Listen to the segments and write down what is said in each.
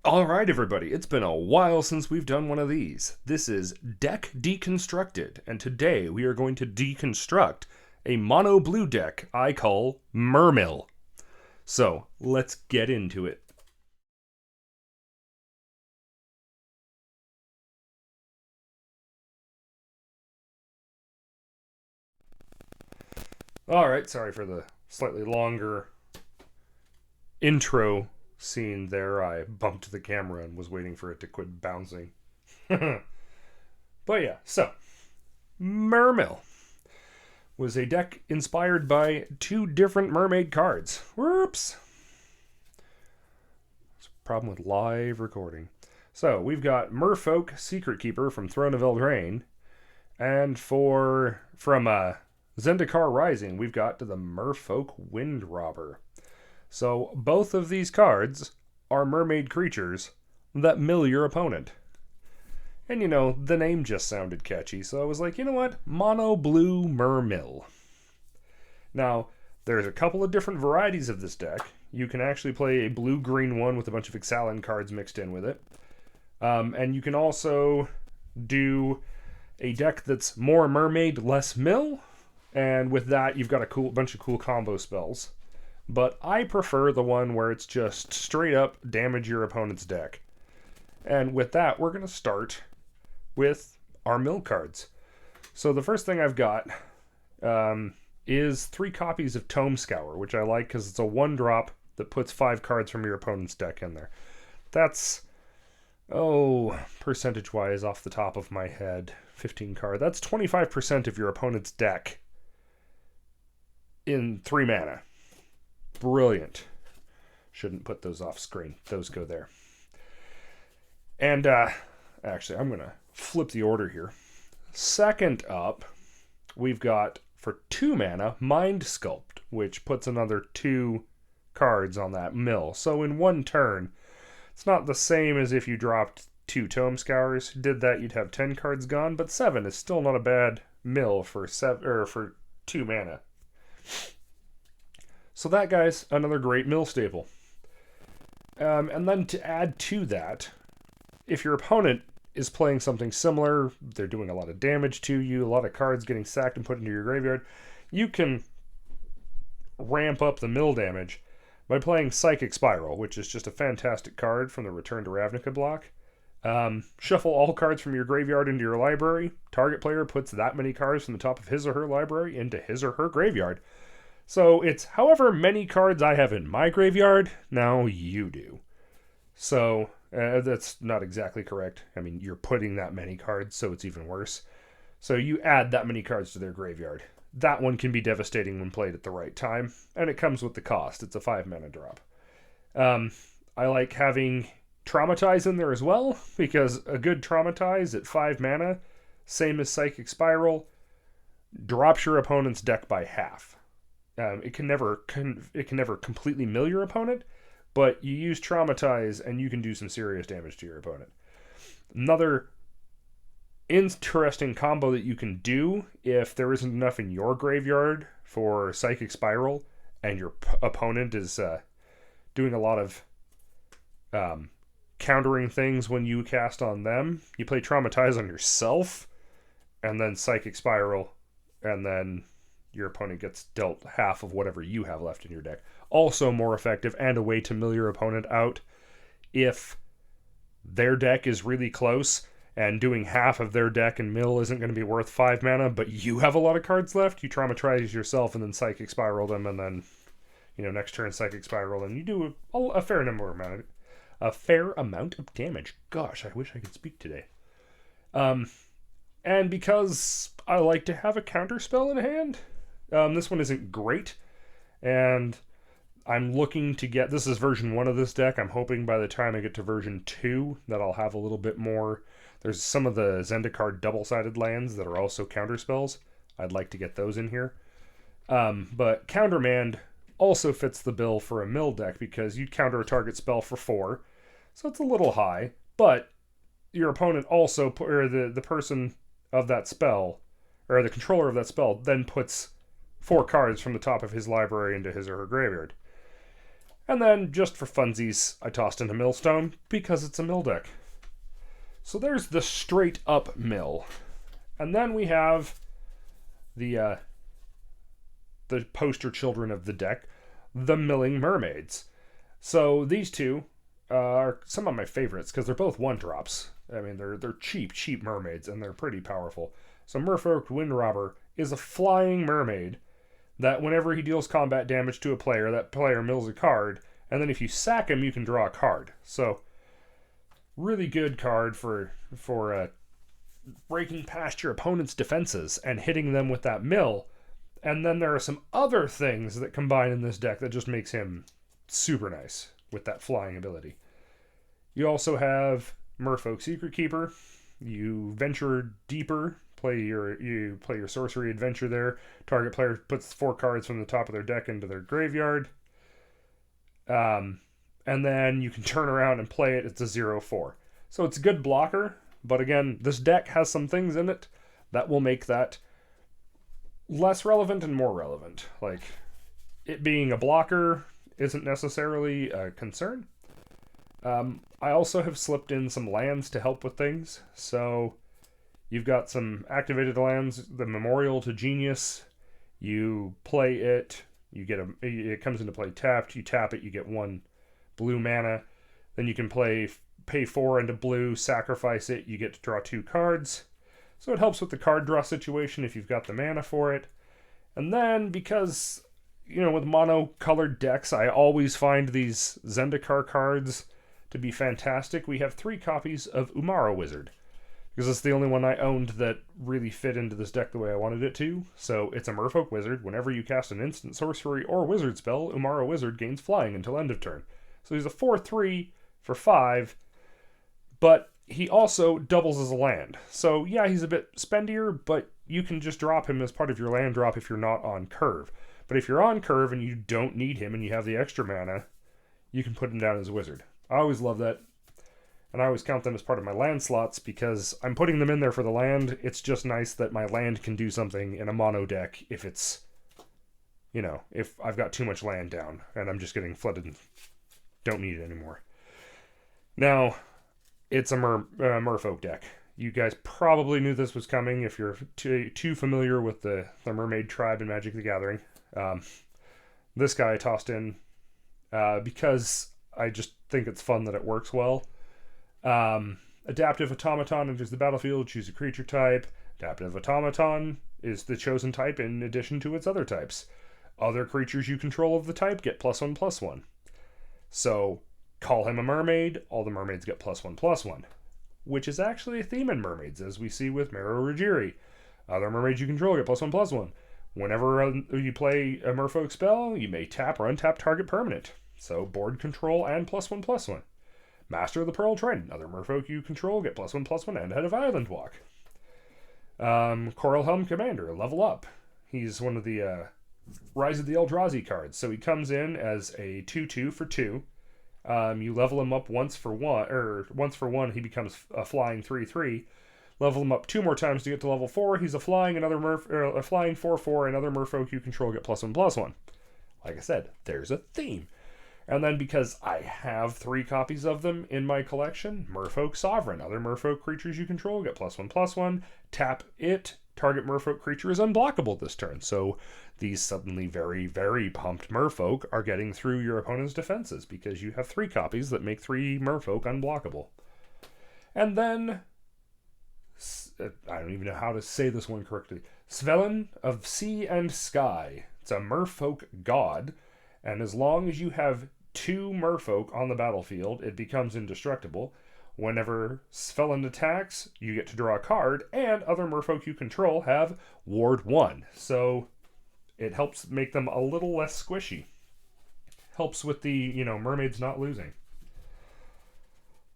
Alright everybody, it's been a while since we've done one of these. This is Deck Deconstructed, and today we are going to deconstruct a mono blue deck I call Mermill. So, let's get into it. Alright, sorry for the slightly longer intro scene there. I bumped the camera and was waiting for it to quit bouncing. But yeah, so Mermill was a deck inspired by two different Mermaid cards. Whoops. There's a problem with live recording. So we've got Merfolk Secret Keeper from Throne of Eldraine, and from Zendikar Rising, we've got the Merfolk Wind Robber. So both of these cards are mermaid creatures that mill your opponent. And you know, the name just sounded catchy, so I was like, you know what? Mono Blue Mermill. Now, there's a couple of different varieties of this deck. You can actually play a blue-green one with a bunch of Ixalan cards mixed in with it. And you can also do a deck that's more mermaid, less mill. And with that, you've got a bunch of cool combo spells. But I prefer the one where it's just straight up damage your opponent's deck. And with that, we're going to start with our mill cards. So the first thing I've got is 3 copies of Tome Scour, which I like because it's a 1-drop that puts 5 cards from your opponent's deck in there. That's, percentage-wise off the top of my head, 15 card. That's 25% of your opponent's deck in 3 mana. Brilliant. Shouldn't put those off screen. Those go there. And actually, I'm going to flip the order here. Second up, we've got, for 2 mana, Mind Sculpt, which puts another 2 cards on that mill. So in one turn, it's not the same as if you dropped 2 Tome Scours. Did that, you'd have 10 cards gone, but 7 is still not a bad mill for 2 mana. So that guy's another great mill staple. And then to add to that, if your opponent is playing something similar, they're doing a lot of damage to you, a lot of cards getting sacked and put into your graveyard, you can ramp up the mill damage by playing Psychic Spiral, which is just a fantastic card from the Return to Ravnica block. Shuffle all cards from your graveyard into your library. Target player puts that many cards from the top of his or her library into his or her graveyard. So it's however many cards I have in my graveyard, now you do. So that's not exactly correct. I mean, you're putting that many cards, so it's even worse. So you add that many cards to their graveyard. That one can be devastating when played at the right time, and it comes with the cost. It's a 5 mana drop. I like having Traumatize in there as well, because a good Traumatize at 5 mana, same as Psychic Spiral, drops your opponent's deck by half. It can never completely mill your opponent, but you use Traumatize and you can do some serious damage to your opponent. Another interesting combo that you can do if there isn't enough in your graveyard for Psychic Spiral and your opponent is doing a lot of countering things when you cast on them, you play Traumatize on yourself and then Psychic Spiral, and then your opponent gets dealt half of whatever you have left in your deck. Also more effective and a way to mill your opponent out if their deck is really close and doing half of their deck and mill isn't going to be worth 5 mana, but you have a lot of cards left. You Traumatize yourself and then Psychic Spiral them, and then, next turn Psychic Spiral, and you do a fair amount of damage. Gosh, I wish I could speak today. And because I like to have a counter spell in hand, this one isn't great, and I'm looking to get, this is version 1 of this deck, I'm hoping by the time I get to version 2 that I'll have a little bit more. There's some of the Zendikar double-sided lands that are also counter spells. I'd like to get those in here. But Countermand also fits the bill for a mill deck because you counter a target spell for 4, so it's a little high, but your opponent also, or the person of that spell, or the controller of that spell, then puts 4 cards from the top of his library into his or her graveyard. And then, just for funsies, I tossed in a millstone because it's a mill deck. So there's the straight up mill. And then we have the poster children of the deck, the milling mermaids. So these two are some of my favorites because they're both 1-drops. I mean, they're cheap mermaids, and they're pretty powerful. So Merfolk Windrobber is a flying mermaid that whenever he deals combat damage to a player, that player mills a card, and then if you sack him, you can draw a card. So, really good card for breaking past your opponent's defenses and hitting them with that mill. And then there are some other things that combine in this deck that just makes him super nice with that flying ability. You also have Merfolk Secret Keeper. You venture deeper, you play your sorcery adventure there. Target player puts 4 cards from the top of their deck into their graveyard. And then you can turn around and play it. It's a 0/4. So it's a good blocker, but again, this deck has some things in it that will make that less relevant and more relevant. Like, it being a blocker isn't necessarily a concern. I also have slipped in some lands to help with things. So you've got some activated lands, the Memorial to Genius. You play it, it comes into play tapped. You tap it, you get 1 blue mana. Then you can pay 4 into blue, sacrifice it, you get to draw 2 cards. So it helps with the card draw situation if you've got the mana for it. And then, because, with mono-colored decks, I always find these Zendikar cards to be fantastic. We have 3 copies of Umara Wizard, because it's the only one I owned that really fit into this deck the way I wanted it to. So it's a Merfolk Wizard. Whenever you cast an instant sorcery or wizard spell, Umara Wizard gains flying until end of turn. So he's a 4/3 for 5, but he also doubles as a land. So yeah, he's a bit spendier, but you can just drop him as part of your land drop if you're not on curve. But if you're on curve and you don't need him and you have the extra mana, you can put him down as a wizard. I always love that. And I always count them as part of my land slots because I'm putting them in there for the land. It's just nice that my land can do something in a mono deck if it's, if I've got too much land down and I'm just getting flooded and don't need it anymore. Now, it's a Merfolk deck. You guys probably knew this was coming if you're too familiar with the Mermaid tribe in Magic the Gathering. This guy I tossed in because I just think it's fun that it works well. Adaptive Automaton enters the battlefield, choose a creature type. Adaptive Automaton is the chosen type in addition to its other types. Other creatures you control of the type get +1/+1. So, call him a mermaid, all the mermaids get +1/+1. Which is actually a theme in mermaids, as we see with Mero Rugiri. Other mermaids you control get +1/+1. Whenever you play a Merfolk spell, you may tap or untap target permanent. So, board control and +1/+1. Master of the Pearl Trident. Other Merfolk you control get +1/+1 and head of Island Walk. Coral Helm Commander, level up. He's one of the Rise of the Eldrazi cards. So he comes in as a 2/2 for 2. You level him up once for one, he becomes a flying 3/3. Level him up 2 more times to get to level 4. He's a flying 4/4, and other Merfolk you control get +1/+1. Like I said, there's a theme. And then because I have 3 copies of them in my collection, Merfolk Sovereign. Other Merfolk creatures you control get +1/+1. Tap it. Target Merfolk creature is unblockable this turn. So these suddenly very, very pumped Merfolk are getting through your opponent's defenses because you have 3 copies that make 3 Merfolk unblockable. And then, I don't even know how to say this one correctly. Svelin of Sea and Sky. It's a Merfolk god. And as long as you have 2 Merfolk on the battlefield, it becomes indestructible. Whenever Svelin attacks, you get to draw a card, and other Merfolk you control have Ward 1. So it helps make them a little less squishy. Helps with the, mermaids not losing.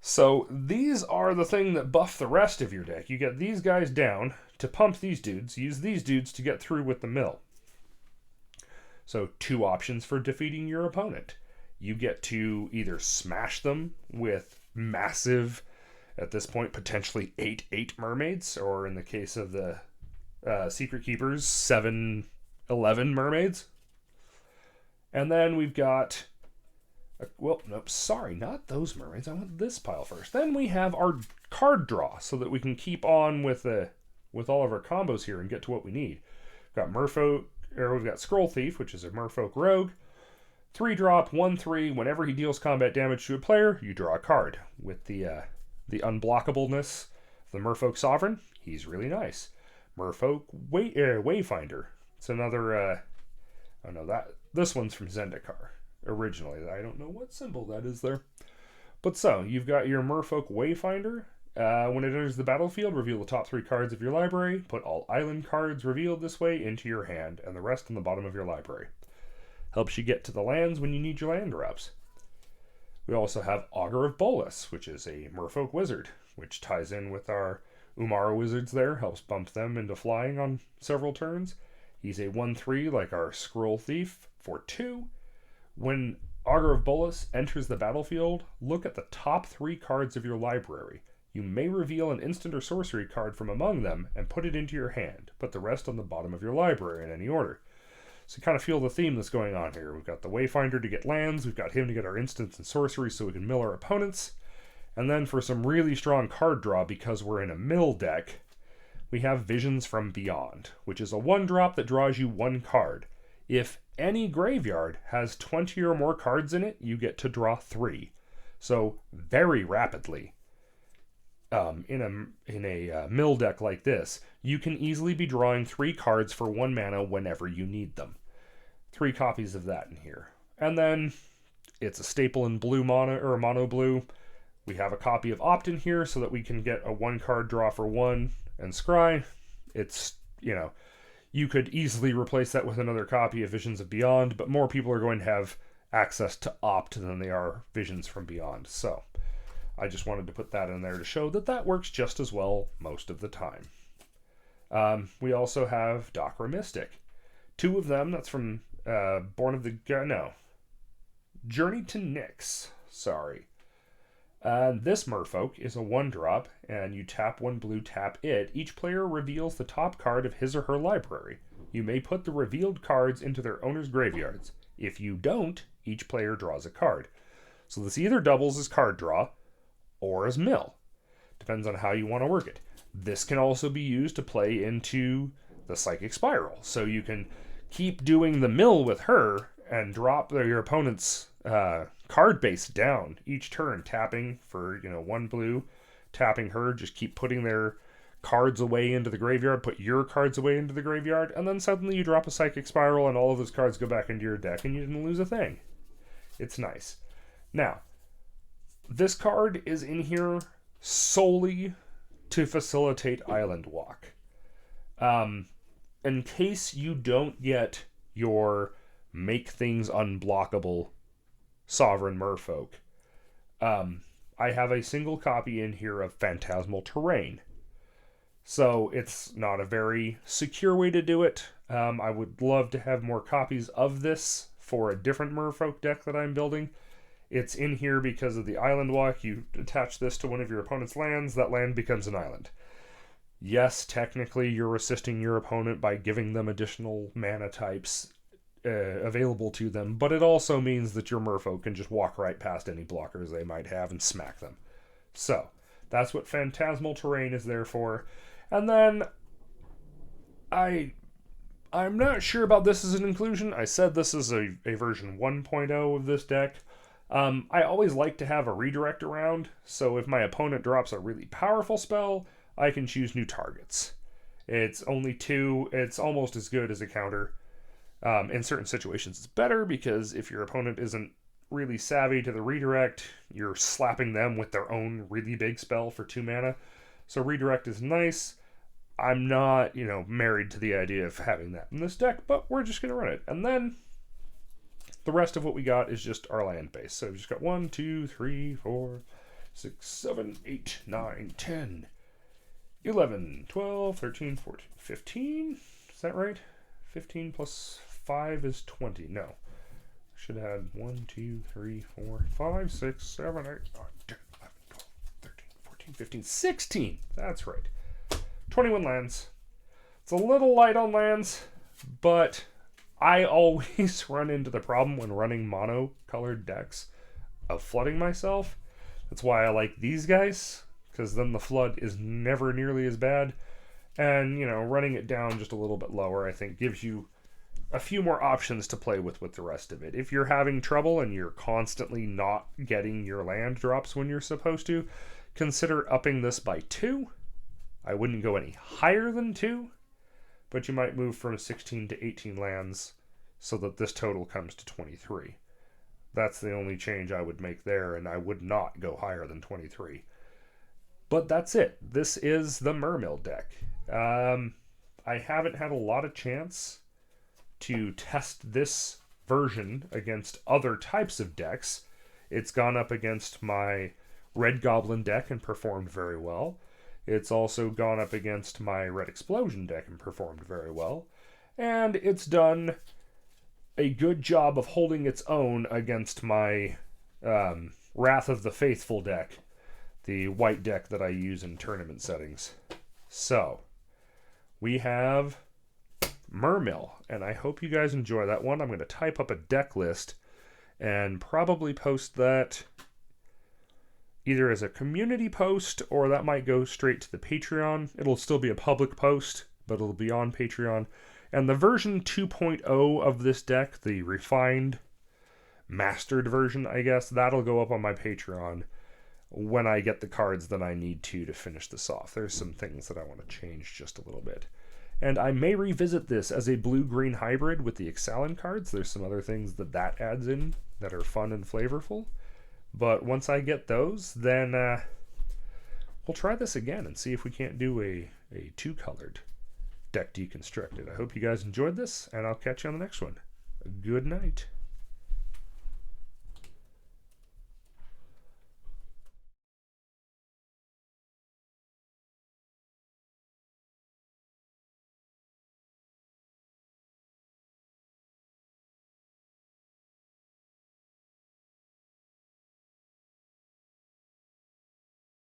So these are the thing that buff the rest of your deck. You get these guys down to pump these dudes, use these dudes to get through with the mill. So 2 options for defeating your opponent. You get to either smash them with massive, at this point, potentially 8/8 mermaids, or in the case of the Secret Keepers, 7/11 mermaids. And then we've got Well, nope, sorry, not those mermaids. I want this pile first. Then we have our card draw, so that we can keep on with all of our combos here and get to what we need. We've got Merfolk, or we've got Scroll Thief, which is a Merfolk Rogue. 3-drop, 1/3. Whenever he deals combat damage to a player, you draw a card. With the unblockableness of the Merfolk Sovereign, he's really nice. Merfolk Wayfinder. It's another. Oh no, this one's from Zendikar originally. I don't know what symbol that is there. But so, you've got your Merfolk Wayfinder. When it enters the battlefield, reveal the top 3 cards of your library. Put all island cards revealed this way into your hand, and the rest on the bottom of your library. Helps you get to the lands when you need your land drops. We also have Augur of Bolas, which is a Merfolk Wizard, which ties in with our Umara Wizards there, helps bump them into flying on several turns. He's a 1/3 like our Scroll Thief for 2. When Augur of Bolas enters the battlefield, look at the top 3 cards of your library. You may reveal an instant or sorcery card from among them and put it into your hand. Put the rest on the bottom of your library in any order. So you kind of feel the theme that's going on here. We've got the Wayfinder to get lands, we've got him to get our instants and sorceries so we can mill our opponents. And then for some really strong card draw, because we're in a mill deck, we have Visions from Beyond, which is a 1-drop that draws you 1 card. If any graveyard has 20 or more cards in it, you get to draw 3. So very rapidly, in a mill deck like this, you can easily be drawing 3 cards for 1 mana whenever you need them. 3 copies of that in here. And then it's a staple in blue mono, or mono blue. We have a copy of Opt in here so that we can get a 1-card draw for 1 and scry. It's, you could easily replace that with another copy of Visions of Beyond, but more people are going to have access to Opt than they are Visions from Beyond. So I just wanted to put that in there to show that that works just as well most of the time. We also have Dakra Mystic. 2 of them, that's from Journey to Nyx. Sorry. This Merfolk is a 1-drop, and you tap 1 blue, tap it. Each player reveals the top card of his or her library. You may put the revealed cards into their owner's graveyards. If you don't, each player draws a card. So this either doubles as card draw, or as mill. Depends on how you want to work it. This can also be used to play into the Psychic Spiral. So you can keep doing the mill with her and drop your opponent's card base down each turn, tapping for 1 blue, tapping her, just keep putting their cards away into the graveyard, put your cards away into the graveyard, and then suddenly you drop a Psychic Spiral and all of those cards go back into your deck and you didn't lose a thing. It's nice. Now, this card is in here solely to facilitate Island Walk. In case you don't get your make things unblockable Sovereign Merfolk, I have a single copy in here of Phantasmal Terrain. So it's not a very secure way to do it. I would love to have more copies of this for a different Merfolk deck that I'm building. It's in here because of the Island Walk. You attach this to one of your opponent's lands, that land becomes an island. Yes, technically you're assisting your opponent by giving them additional mana types available to them, but it also means that your Merfolk can just walk right past any blockers they might have and smack them. So, that's what Phantasmal Terrain is there for. And then, I'm not sure about this as an inclusion. I said this is a version 1.0 of this deck. I always like to have a redirect around, so if my opponent drops a really powerful spell, I can choose new targets. It's only 2, it's almost as good as a counter. In certain situations it's better, because if your opponent isn't really savvy to the redirect, you're slapping them with their own really big spell for 2 mana. So redirect is nice. I'm not, married to the idea of having that in this deck, but we're just going to run it. And then the rest of what we got is just our land base. So we've just got 1, 2, 3, 4, 6, 7, 8, 9, 10, 11, 12, 13, 14, 15. Is that right? 15 plus 5 is 20. No. I should have had 1, 2, 3, 4, 5, 6, 7, 8, 9, 10, 11, 12, 13, 14, 15, 16. That's right. 21 lands. It's a little light on lands, but I always run into the problem when running mono-colored decks of flooding myself. That's why I like these guys, because then the flood is never nearly as bad. And, you know, running it down just a little bit lower, I think, gives you a few more options to play with the rest of it. If you're having trouble and you're constantly not getting your land drops when you're supposed to, consider upping this by 2. I wouldn't go any higher than 2, but you might move from 16 to 18 lands so that this total comes to 23. That's the only change I would make there, and I would not go higher than 23. But that's it. This is the Mermill deck. I haven't had a lot of chance to test this version against other types of decks. It's gone up against my Red Goblin deck and performed very well. It's also gone up against my Red Explosion deck and performed very well. And it's done a good job of holding its own against my Wrath of the Faithful deck, the white deck that I use in tournament settings. So, we have Mermill, and I hope you guys enjoy that one. I'm going to type up a deck list and probably post that either as a community post, or that might go straight to the Patreon. It'll still be a public post, but it'll be on Patreon. And the version 2.0 of this deck, the refined, mastered version, I guess, that'll go up on my Patreon when I get the cards that I need to finish this off. There's some things that I want to change just a little bit. And I may revisit this as a blue-green hybrid with the Ixalan cards. There's some other things that adds in that are fun and flavorful. But once I get those, then we'll try this again and see if we can't do a two-colored deck deconstructed. I hope you guys enjoyed this, and I'll catch you on the next one. Good night.